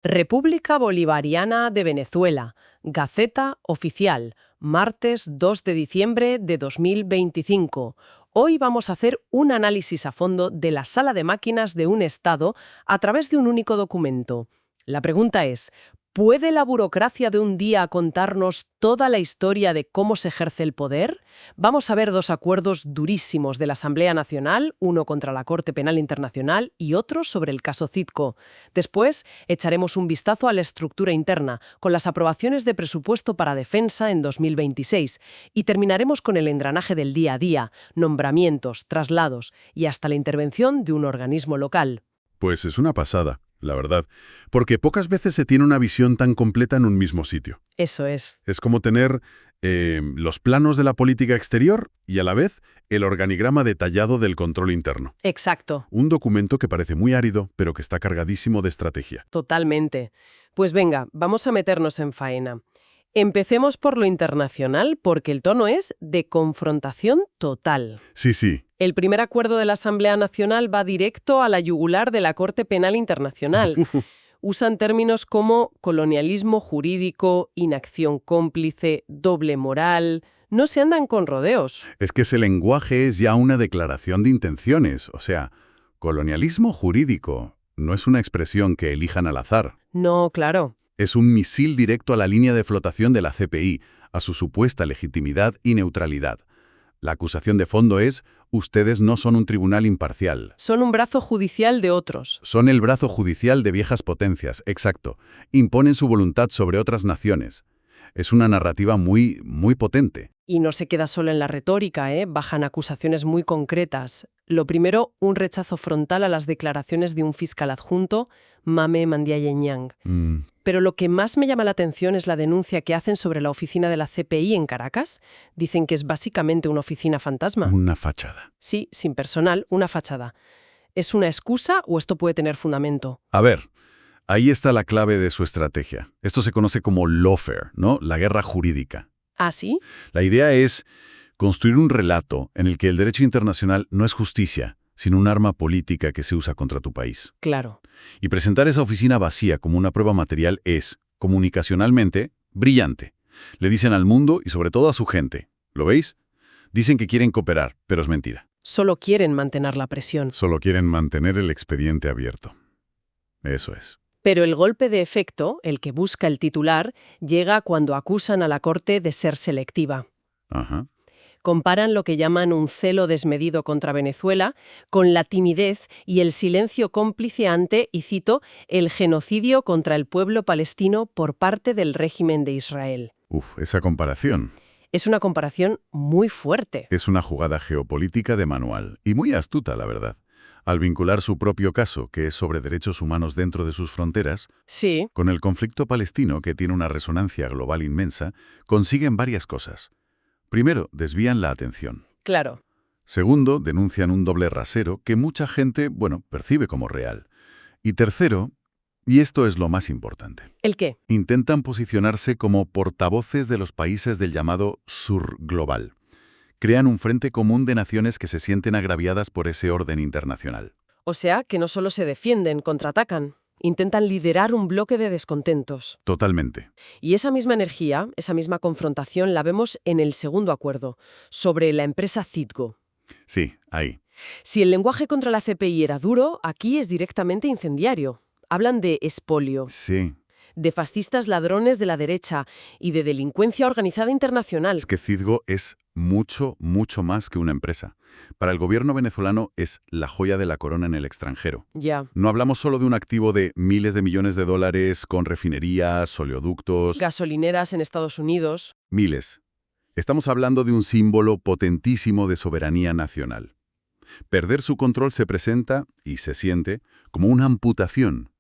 República Bolivariana de Venezuela, Gaceta Oficial, martes 2 de diciembre de 2025. Hoy vamos a hacer un análisis a fondo de la sala de máquinas de un Estado a través de un único documento. La pregunta es, ¿puede la burocracia de un día contarnos toda la historia de cómo se ejerce el poder? Vamos a ver dos acuerdos durísimos de la Asamblea Nacional, uno contra la Corte Penal Internacional y otro sobre el caso Citco. Después, echaremos un vistazo a la estructura interna, con las aprobaciones de presupuesto para defensa en 2026. Y terminaremos con el engranaje del día a día, nombramientos, traslados y hasta la intervención de un organismo local. Pues es una pasada, la verdad, porque pocas veces se tiene una visión tan completa en un mismo sitio. Eso es. Es como tener los planos de la política exterior y a la vez el organigrama detallado del control interno. Exacto. Un documento que parece muy árido, pero que está cargadísimo de estrategia. Totalmente. Pues venga, vamos a meternos en faena. Empecemos por lo internacional, porque el tono es de confrontación total. Sí. El primer acuerdo de la Asamblea Nacional va directo a la yugular de la Corte Penal Internacional. Usan términos como colonialismo jurídico, inacción cómplice, doble moral. No se andan con rodeos. Es que ese lenguaje es ya una declaración de intenciones. O sea, colonialismo jurídico no es una expresión que elijan al azar. No, claro. Es un misil directo a la línea de flotación de la CPI, a su supuesta legitimidad y neutralidad. La acusación de fondo es, ustedes no son un tribunal imparcial. Son un brazo judicial de otros. Son el brazo judicial de viejas potencias, exacto. Imponen su voluntad sobre otras naciones. Es una narrativa muy potente. Y no se queda solo en la retórica, bajan acusaciones muy concretas. Lo primero, un rechazo frontal a las declaraciones de un fiscal adjunto, Mame Mandiaye-Ñang. Pero lo que más me llama la atención es la denuncia que hacen sobre la oficina de la CPI en Caracas. Dicen que es básicamente una oficina fantasma. Una fachada. Sí, sin personal, una fachada. ¿Es una excusa o esto puede tener fundamento? A ver, ahí está la clave de su estrategia. Esto se conoce como lawfare, ¿no? La guerra jurídica. ¿Ah, sí? La idea es construir un relato en el que el derecho internacional no es justicia, sino un arma política que se usa contra tu país. Claro. Y presentar esa oficina vacía como una prueba material es, comunicacionalmente, brillante. Le dicen al mundo y sobre todo a su gente. ¿Lo veis? Dicen que quieren cooperar, pero es mentira. Solo quieren mantener la presión. Solo quieren mantener el expediente abierto. Eso es. Pero el golpe de efecto, el que busca el titular, llega cuando acusan a la Corte de ser selectiva. Ajá. Comparan lo que llaman un celo desmedido contra Venezuela con la timidez y el silencio cómplice ante, y cito, el genocidio contra el pueblo palestino por parte del régimen de Israel. Esa comparación. Es una comparación muy fuerte. Es una jugada geopolítica de manual, y muy astuta, la verdad. Al vincular su propio caso, que es sobre derechos humanos dentro de sus fronteras, Sí. con el conflicto palestino, que tiene una resonancia global inmensa, consiguen varias cosas. Primero, desvían la atención. Claro. Segundo, denuncian un doble rasero que mucha gente, percibe como real. Y tercero, y esto es lo más importante, ¿El qué? intentan posicionarse como portavoces de los países del llamado sur global. Crean un frente común de naciones que se sienten agraviadas por ese orden internacional. O sea, que no solo se defienden, contraatacan. Intentan liderar un bloque de descontentos. Totalmente. Y esa misma energía, esa misma confrontación la vemos en el segundo acuerdo, sobre la empresa Citgo. Sí, ahí. Si el lenguaje contra la CPI era duro, aquí es directamente incendiario. Hablan de expolio, Sí. de fascistas ladrones de la derecha y de delincuencia organizada internacional. Es que Citgo es mucho más que una empresa. Para el gobierno venezolano es la joya de la corona en el extranjero. Ya. No hablamos solo de un activo de miles de millones de dólares con refinerías, oleoductos. Gasolineras en Estados Unidos. Miles. Estamos hablando de un símbolo potentísimo de soberanía nacional. Perder su control se presenta, y se siente, como una amputación,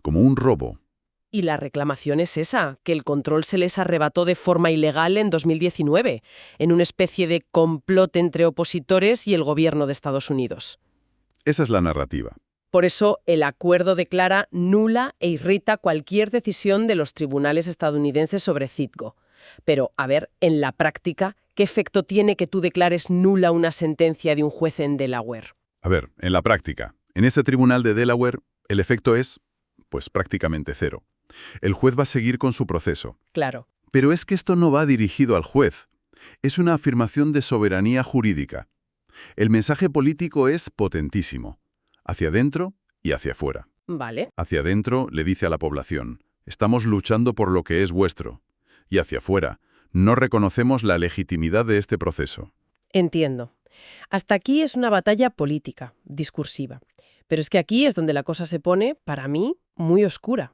como un robo. Y la reclamación es esa, que el control se les arrebató de forma ilegal en 2019, en una especie de complot entre opositores y el gobierno de Estados Unidos. Esa es la narrativa. Por eso, el acuerdo declara nula e irrita cualquier decisión de los tribunales estadounidenses sobre Citgo. Pero, a ver, en la práctica, ¿qué efecto tiene que tú declares nula una sentencia de un juez en Delaware? A ver, en la práctica, en ese tribunal de Delaware, el efecto es Pues prácticamente cero. El juez va a seguir con su proceso. Claro. Pero es que esto no va dirigido al juez. Es una afirmación de soberanía jurídica. El mensaje político es potentísimo. Hacia adentro y hacia afuera. Vale. Hacia adentro le dice a la población, estamos luchando por lo que es vuestro. Y hacia afuera, no reconocemos la legitimidad de este proceso. Entiendo. Hasta aquí es una batalla política, discursiva. Pero es que aquí es donde la cosa se pone, para mí, muy oscura.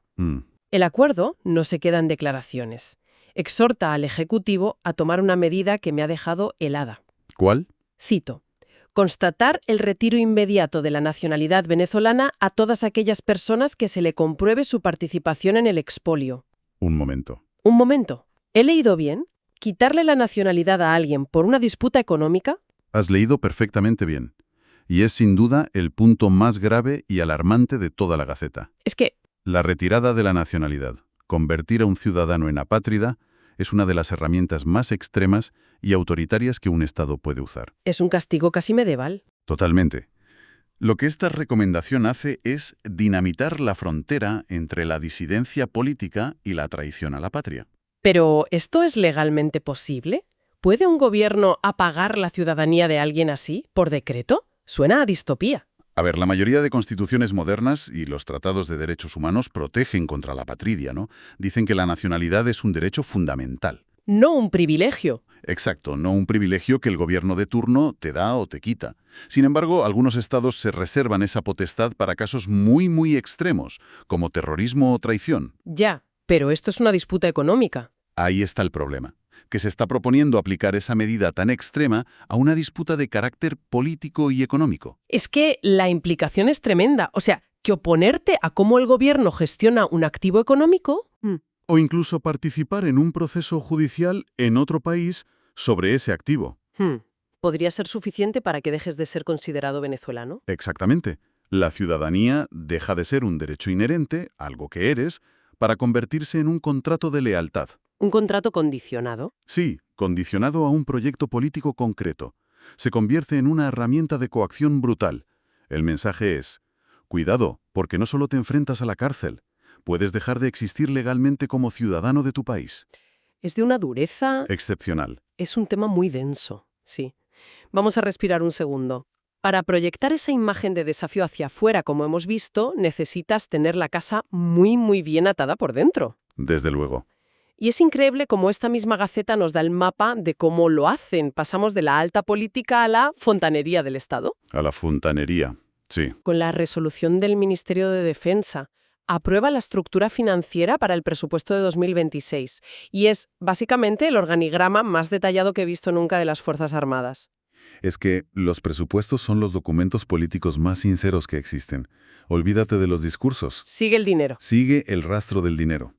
El acuerdo no se queda en declaraciones. Exhorta al Ejecutivo a tomar una medida que me ha dejado helada. ¿Cuál? Cito. Constatar el retiro inmediato de la nacionalidad venezolana a todas aquellas personas que se le compruebe su participación en el expolio. Un momento. Un momento. ¿He leído bien? ¿Quitarle la nacionalidad a alguien por una disputa económica? Has leído perfectamente bien. Y es sin duda el punto más grave y alarmante de toda la Gaceta. Es que... La retirada de la nacionalidad, convertir a un ciudadano en apátrida, es una de las herramientas más extremas y autoritarias que un Estado puede usar. es un castigo casi medieval. Totalmente. Lo que esta recomendación hace es dinamitar la frontera entre la disidencia política y la traición a la patria. ¿Pero esto es legalmente posible? ¿Puede un gobierno apagar la ciudadanía de alguien así, por decreto? Suena a distopía. A ver, la mayoría de constituciones modernas y los tratados de derechos humanos protegen contra la apatridia, ¿no? Dicen que la nacionalidad es un derecho fundamental. No un privilegio. Exacto, no un privilegio que el gobierno de turno te da o te quita. Sin embargo, algunos estados se reservan esa potestad para casos muy, muy extremos, como terrorismo o traición. Ya, pero esto es una disputa económica. Ahí está el problema, que se está proponiendo aplicar esa medida tan extrema a una disputa de carácter político y económico. Es que la implicación es tremenda. O sea, que oponerte a cómo el gobierno gestiona un activo económico... O incluso participar en un proceso judicial en otro país sobre ese activo. ¿Podría ser suficiente para que dejes de ser considerado venezolano? Exactamente. La ciudadanía deja de ser un derecho inherente, algo que eres, para convertirse en un contrato de lealtad. ¿Un contrato condicionado? Sí, condicionado a un proyecto político concreto. Se convierte en una herramienta de coacción brutal. El mensaje es, cuidado, porque no solo te enfrentas a la cárcel, puedes dejar de existir legalmente como ciudadano de tu país. Es de una dureza... Excepcional. Es un tema muy denso, sí. Vamos a respirar un segundo. Para proyectar esa imagen de desafío hacia afuera, como hemos visto, necesitas tener la casa muy, muy bien atada por dentro. Desde luego. Y es increíble cómo esta misma Gaceta nos da el mapa de cómo lo hacen. Pasamos de la alta política a la fontanería del Estado. A la fontanería, sí. Con la resolución del Ministerio de Defensa, aprueba la estructura financiera para el presupuesto de 2026 y es básicamente el organigrama más detallado que he visto nunca de las Fuerzas Armadas. Es que los presupuestos son los documentos políticos más sinceros que existen. Olvídate de los discursos. Sigue el dinero. Sigue el rastro del dinero.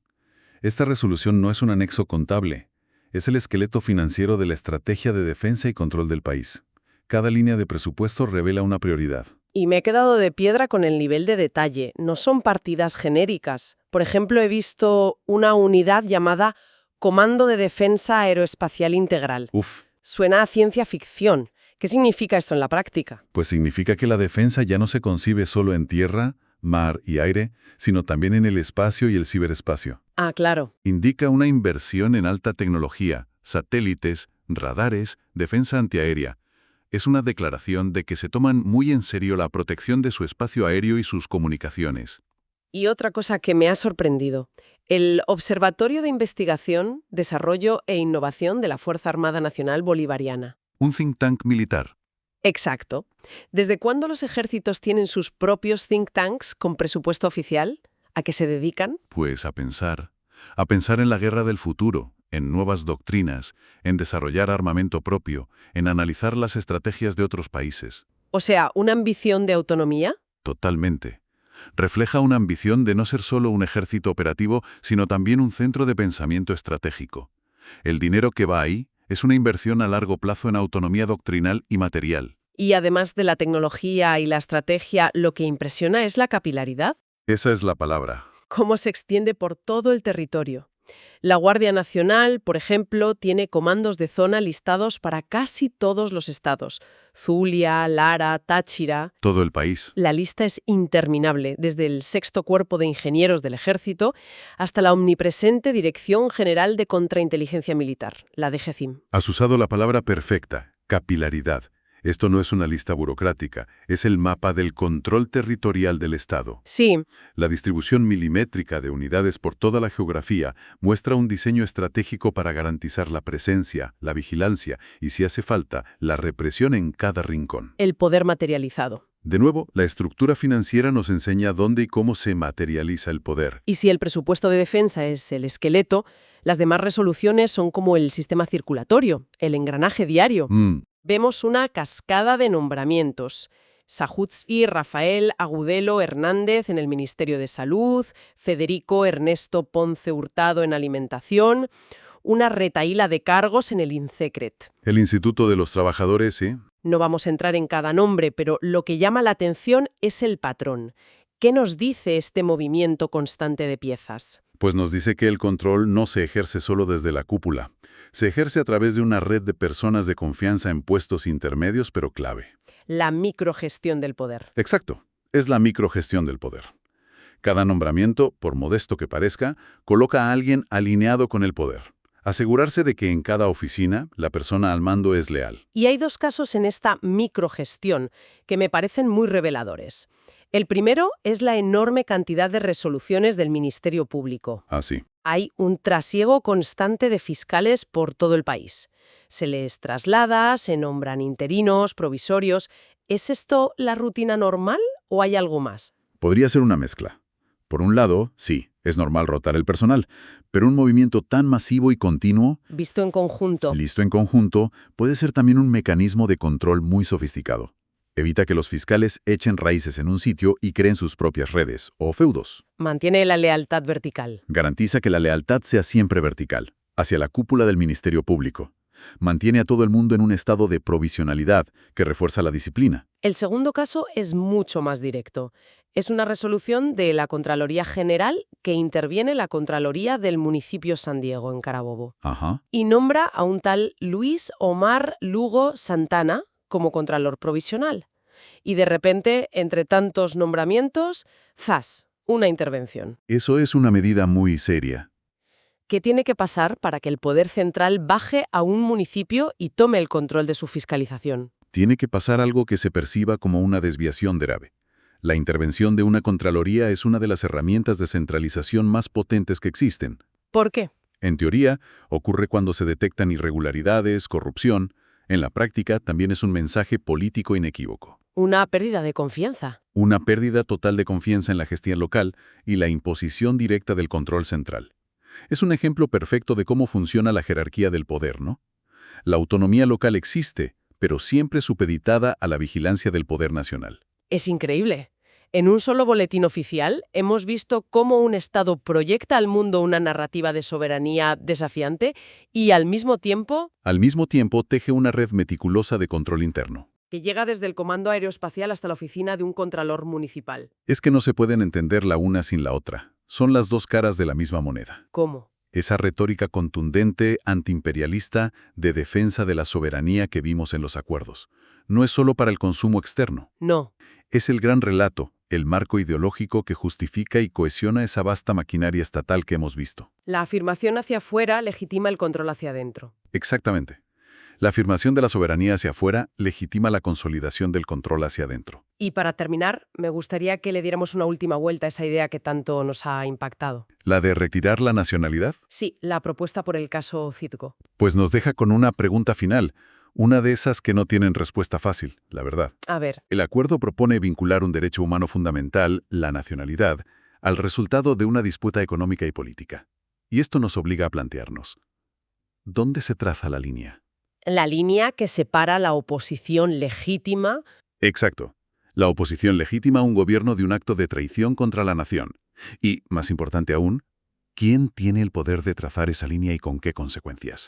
Esta resolución no es un anexo contable, es el esqueleto financiero de la estrategia de defensa y control del país. Cada línea de presupuesto revela una prioridad. Y me he quedado de piedra con el nivel de detalle. No son partidas genéricas. Por ejemplo, he visto una unidad llamada Comando de Defensa Aeroespacial Integral. Uf. Suena a ciencia ficción. ¿Qué significa esto en la práctica? Pues significa que la defensa ya no se concibe solo en tierra, mar y aire, sino también en el espacio y el ciberespacio. Ah, claro. Indica una inversión en alta tecnología, satélites, radares, defensa antiaérea. Es una declaración de que se toman muy en serio la protección de su espacio aéreo y sus comunicaciones. Y otra cosa que me ha sorprendido, el Observatorio de Investigación, Desarrollo e Innovación de la Fuerza Armada Nacional Bolivariana. Un think tank militar. Exacto. ¿Desde cuándo los ejércitos tienen sus propios think tanks con presupuesto oficial? ¿A qué se dedican? Pues a pensar en la guerra del futuro, en nuevas doctrinas, en desarrollar armamento propio, en analizar las estrategias de otros países. O sea, ¿una ambición de autonomía? Totalmente. Refleja una ambición de no ser solo un ejército operativo, sino también un centro de pensamiento estratégico. El dinero que va ahí es una inversión a largo plazo en autonomía doctrinal y material. Y además de la tecnología y la estrategia, lo que impresiona es la capilaridad. Esa es la palabra. Cómo se extiende por todo el territorio. La Guardia Nacional, por ejemplo, tiene comandos de zona listados para casi todos los estados. Zulia, Lara, Táchira. Todo el país. La lista es interminable, desde el Sexto Cuerpo de Ingenieros del Ejército hasta la omnipresente Dirección General de Contrainteligencia Militar, la DGCIM. Has usado la palabra perfecta, capilaridad. Esto no es una lista burocrática, es el mapa del control territorial del Estado. Sí, La distribución milimétrica de unidades por toda la geografía muestra un diseño estratégico para garantizar la presencia, la vigilancia y, si hace falta, la represión en cada rincón. el poder materializado. De nuevo, la estructura financiera nos enseña dónde y cómo se materializa el poder. Y si el presupuesto de defensa es el esqueleto, las demás resoluciones son como el sistema circulatorio, el engranaje diario. Vemos una cascada de nombramientos. Sajuzzi, Rafael Agudelo Hernández en el Ministerio de Salud, Federico Ernesto Ponce Hurtado en Alimentación, una retahíla de cargos en el INCECRET. El Instituto de los Trabajadores, ¿sí? No vamos a entrar en cada nombre, pero lo que llama la atención es el patrón. ¿Qué nos dice este movimiento constante de piezas? Pues nos dice que el control no se ejerce solo desde la cúpula. Se ejerce a través de una red de personas de confianza en puestos intermedios pero clave. La microgestión del poder. Exacto, es la microgestión del poder. Cada nombramiento, por modesto que parezca, coloca a alguien alineado con el poder. Asegurarse de que en cada oficina la persona al mando es leal. Y hay dos casos en esta microgestión que me parecen muy reveladores. El primero es la enorme cantidad de resoluciones del Ministerio Público. Así. Hay un trasiego constante de fiscales por todo el país. Se les traslada, se nombran interinos, provisorios. ¿Es esto la rutina normal o hay algo más? Podría ser una mezcla. Por un lado, sí, es normal rotar el personal, pero un movimiento tan masivo y continuo, Visto en conjunto. listo en conjunto, puede ser también un mecanismo de control muy sofisticado. Evita que los fiscales echen raíces en un sitio y creen sus propias redes, o feudos. Mantiene la lealtad vertical. Garantiza que la lealtad sea siempre vertical, hacia la cúpula del Ministerio Público. Mantiene a todo el mundo en un estado de provisionalidad que refuerza la disciplina. El segundo caso es mucho más directo. Es una resolución de la Contraloría General que interviene la Contraloría del municipio San Diego, en Carabobo. Ajá. Y nombra a un tal Luis Omar Lugo Santana como Contralor Provisional. Y de repente, entre tantos nombramientos, ¡zas!, una intervención. Eso es una medida muy seria. ¿Qué tiene que pasar para que el poder central baje a un municipio y tome el control de su fiscalización? Tiene que pasar algo que se perciba como una desviación grave. La intervención de una Contraloría es una de las herramientas de centralización más potentes que existen. ¿Por qué? En teoría, ocurre cuando se detectan irregularidades, corrupción. En la práctica, también es un mensaje político inequívoco. Una pérdida de confianza. Una pérdida total de confianza en la gestión local y la imposición directa del control central. Es un ejemplo perfecto de cómo funciona la jerarquía del poder, ¿no? La autonomía local existe, pero siempre supeditada a la vigilancia del poder nacional. Es increíble. En un solo boletín oficial hemos visto cómo un Estado proyecta al mundo una narrativa de soberanía desafiante y al mismo tiempo teje una red meticulosa de control interno. que llega desde el Comando Aeroespacial hasta la oficina de un contralor municipal. Es que no se pueden entender la una sin la otra. Son las dos caras de la misma moneda. ¿Cómo? Esa retórica contundente, antiimperialista, de defensa de la soberanía que vimos en los acuerdos. No es solo para el consumo externo. No. Es el gran relato, el marco ideológico que justifica y cohesiona esa vasta maquinaria estatal que hemos visto. La afirmación hacia afuera legitima el control hacia adentro. Exactamente. La afirmación de la soberanía hacia afuera legitima la consolidación del control hacia adentro. Y para terminar, me gustaría que le diéramos una última vuelta a esa idea que tanto nos ha impactado. ¿La de retirar la nacionalidad? Sí, la propuesta por el caso Citgo. Pues nos deja con una pregunta final, una de esas que no tienen respuesta fácil, la verdad. A ver, El acuerdo propone vincular un derecho humano fundamental, la nacionalidad, al resultado de una disputa económica y política. Y esto nos obliga a plantearnos, ¿dónde se traza la línea? la línea que separa la oposición legítima. Exacto. La oposición legítima a un gobierno de un acto de traición contra la nación. Y, más importante aún, ¿quién tiene el poder de trazar esa línea y con qué consecuencias?